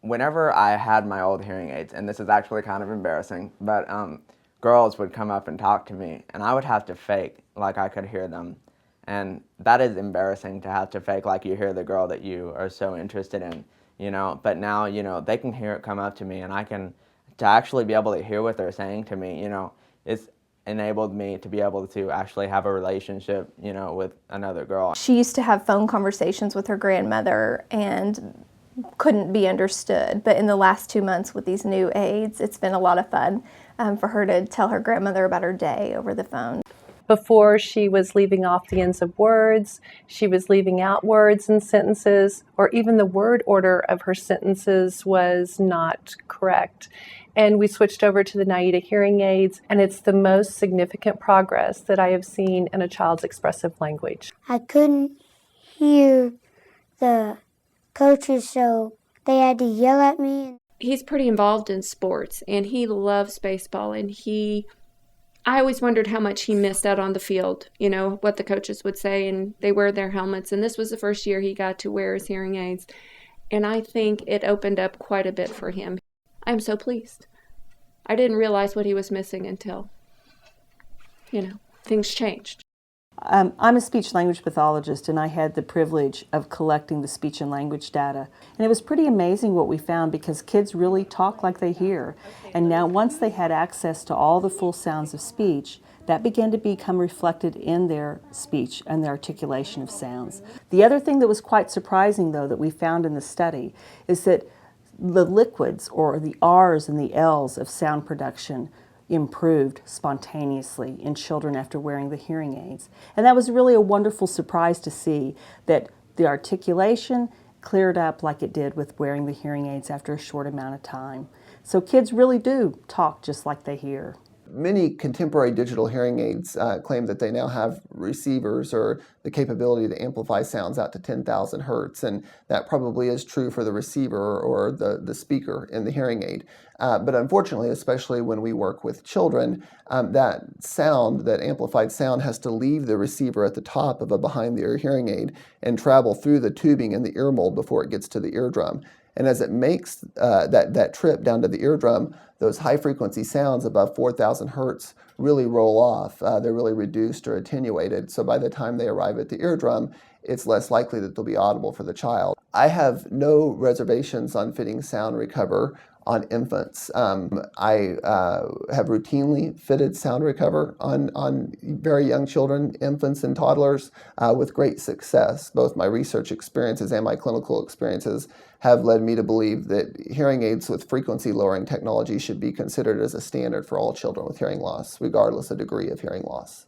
whenever I had my old hearing aids, and this is actually kind of embarrassing, but girls would come up and talk to me, and I would have to fake like I could hear them. And that is embarrassing to have to fake like you hear the girl that you are so interested in, But now, they can hear it come up to me, and to actually be able to hear what they're saying to me, it's enabled me to be able to actually have a relationship, with another girl. She used to have phone conversations with her grandmother and couldn't be understood, but in the last 2 months with these new aids, it's been a lot of fun for her to tell her grandmother about her day over the phone. Before, she was leaving off the ends of words, she was leaving out words and sentences, or even the word order of her sentences was not correct. And we switched over to the NAIDA hearing aids, and it's the most significant progress that I have seen in a child's expressive language. I couldn't hear the coaches, so they had to yell at me. He's pretty involved in sports, and he loves baseball, and I always wondered how much he missed out on the field, what the coaches would say, and they wear their helmets, and this was the first year he got to wear his hearing aids, and I think it opened up quite a bit for him. I'm so pleased. I didn't realize what he was missing until, things changed. I'm a speech-language pathologist, and I had the privilege of collecting the speech and language data. And it was pretty amazing what we found, because kids really talk like they hear. And now once they had access to all the full sounds of speech, that began to become reflected in their speech and their articulation of sounds. The other thing that was quite surprising, though, that we found in the study is that the liquids, or the R's and the L's of sound production, improved spontaneously in children after wearing the hearing aids. And that was really a wonderful surprise to see that the articulation cleared up like it did with wearing the hearing aids after a short amount of time. So kids really do talk just like they hear. Many contemporary digital hearing aids claim that they now have receivers or the capability to amplify sounds out to 10,000 hertz, and that probably is true for the receiver or the speaker in the hearing aid. But unfortunately, especially when we work with children, that sound, that amplified sound, has to leave the receiver at the top of a behind-the-ear hearing aid and travel through the tubing in the ear mold before it gets to the eardrum. And as it makes that trip down to the eardrum, those high-frequency sounds above 4,000 hertz really roll off. They're really reduced or attenuated. So by the time they arrive at the eardrum, it's less likely that they'll be audible for the child. I have no reservations on fitting SoundRecover on infants. I have routinely fitted SoundRecover on very young children, infants and toddlers, with great success. Both my research experiences and my clinical experiences have led me to believe that hearing aids with frequency lowering technology should be considered as a standard for all children with hearing loss, regardless of degree of hearing loss.